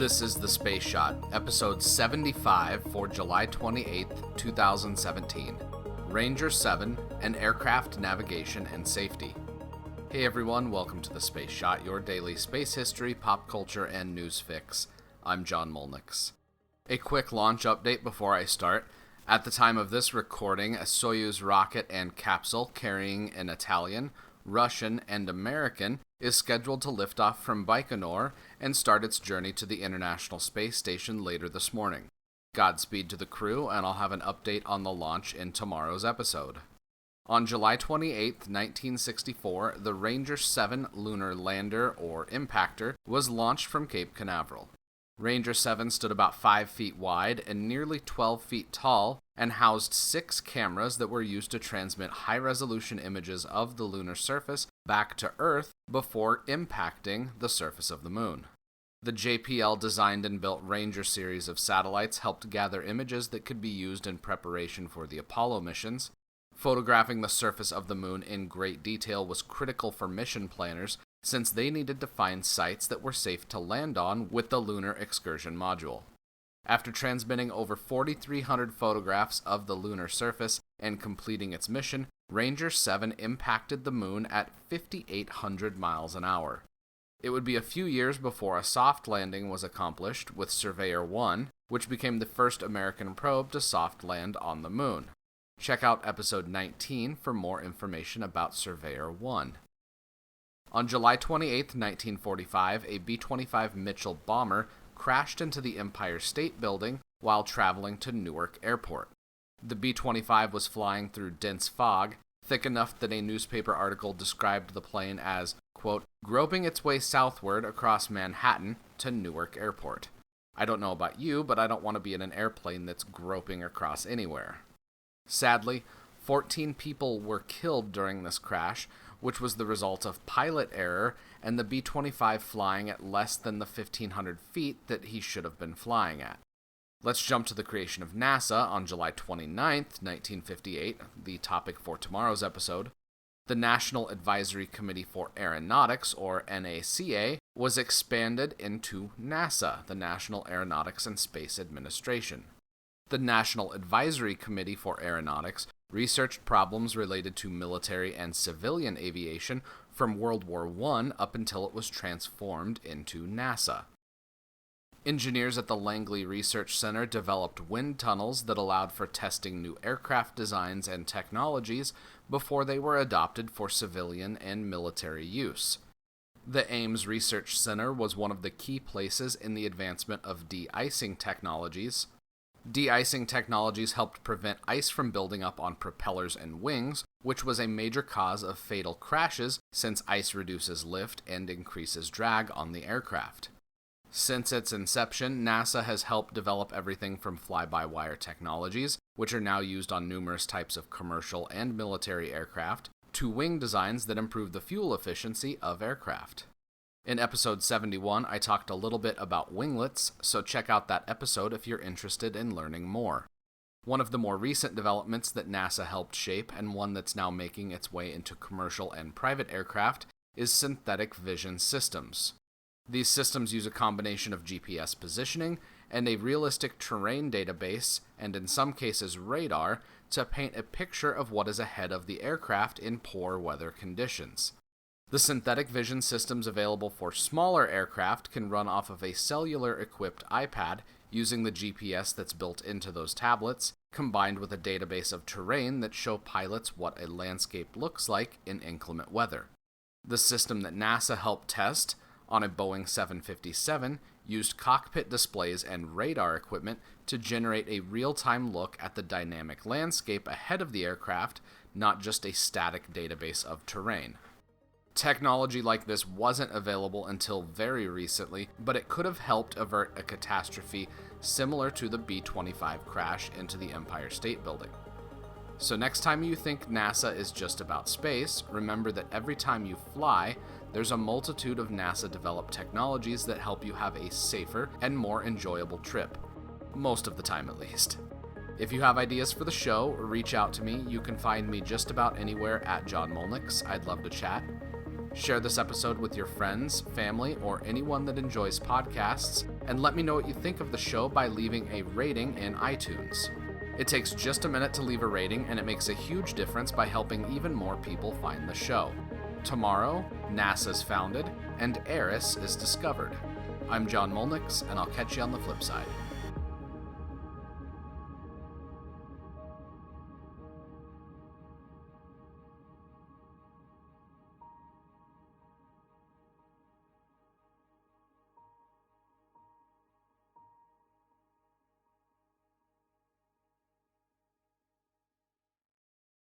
This is The Space Shot, episode 75 for July 28th, 2017. Ranger 7 and Aircraft Navigation and Safety. Hey everyone, welcome to The Space Shot, your daily space history, pop culture, and news fix. I'm John Molnix. A quick launch update before I start. At the time of this recording, a Soyuz rocket and capsule carrying an Italian, Russian, and American is scheduled to lift off from Baikonur and start its journey to the International Space Station later this morning. Godspeed to the crew, and I'll have an update on the launch in tomorrow's episode. On July 28, 1964, the Ranger 7 lunar lander, or impactor, was launched from Cape Canaveral. Ranger 7 stood about 5 feet wide and nearly 12 feet tall, and housed 6 cameras that were used to transmit high-resolution images of the lunar surface back to Earth before impacting the surface of the Moon. The JPL designed and built Ranger series of satellites helped gather images that could be used in preparation for the Apollo missions. Photographing the surface of the Moon in great detail was critical for mission planners, since they needed to find sites that were safe to land on with the Lunar Excursion Module. After transmitting over 4,300 photographs of the lunar surface and completing its mission, Ranger 7 impacted the Moon at 5,800 miles an hour. It would be a few years before a soft landing was accomplished with Surveyor 1, which became the first American probe to soft land on the Moon. Check out episode 19 for more information about Surveyor 1. On July 28, 1945, a B-25 Mitchell bomber crashed into the Empire State Building while traveling to Newark Airport. The B-25 was flying through dense fog, thick enough that a newspaper article described the plane as, quote, groping its way southward across Manhattan to Newark Airport. I don't know about you, but I don't want to be in an airplane that's groping across anywhere. Sadly, 14 people were killed during this crash, which was the result of pilot error and the B-25 flying at less than the 1,500 feet that he should have been flying at. Let's jump to the creation of NASA on July 29, 1958, the topic for tomorrow's episode. The National Advisory Committee for Aeronautics, or NACA, was expanded into NASA, the National Aeronautics and Space Administration. The National Advisory Committee for Aeronautics researched problems related to military and civilian aviation from World War I up until it was transformed into NASA. Engineers at the Langley Research Center developed wind tunnels that allowed for testing new aircraft designs and technologies before they were adopted for civilian and military use. The Ames Research Center was one of the key places in the advancement of de-icing technologies. De-icing technologies helped prevent ice from building up on propellers and wings, which was a major cause of fatal crashes since ice reduces lift and increases drag on the aircraft. Since its inception, NASA has helped develop everything from fly-by-wire technologies, which are now used on numerous types of commercial and military aircraft, to wing designs that improve the fuel efficiency of aircraft. In episode 71, I talked a little bit about winglets, so check out that episode if you're interested in learning more. One of the more recent developments that NASA helped shape, and one that's now making its way into commercial and private aircraft, is synthetic vision systems. These systems use a combination of GPS positioning and a realistic terrain database, and in some cases radar, to paint a picture of what is ahead of the aircraft in poor weather conditions. The synthetic vision systems available for smaller aircraft can run off of a cellular-equipped iPad using the GPS that's built into those tablets, combined with a database of terrain that show pilots what a landscape looks like in inclement weather. The system that NASA helped test on a Boeing 757 used cockpit displays and radar equipment to generate a real-time look at the dynamic landscape ahead of the aircraft, not just a static database of terrain. Technology like this wasn't available until very recently, but it could have helped avert a catastrophe similar to the B-25 crash into the Empire State Building. So next time you think NASA is just about space, remember that every time you fly, there's a multitude of NASA-developed technologies that help you have a safer and more enjoyable trip. Most of the time, at least. If you have ideas for the show, reach out to me. You can find me just about anywhere at John Molnix. I'd love to chat. Share this episode with your friends, family, or anyone that enjoys podcasts, and let me know what you think of the show by leaving a rating in iTunes. It takes just a minute to leave a rating, and it makes a huge difference by helping even more people find the show. Tomorrow, NASA's founded, and Eris is discovered. I'm John Molnix, and I'll catch you on the flip side.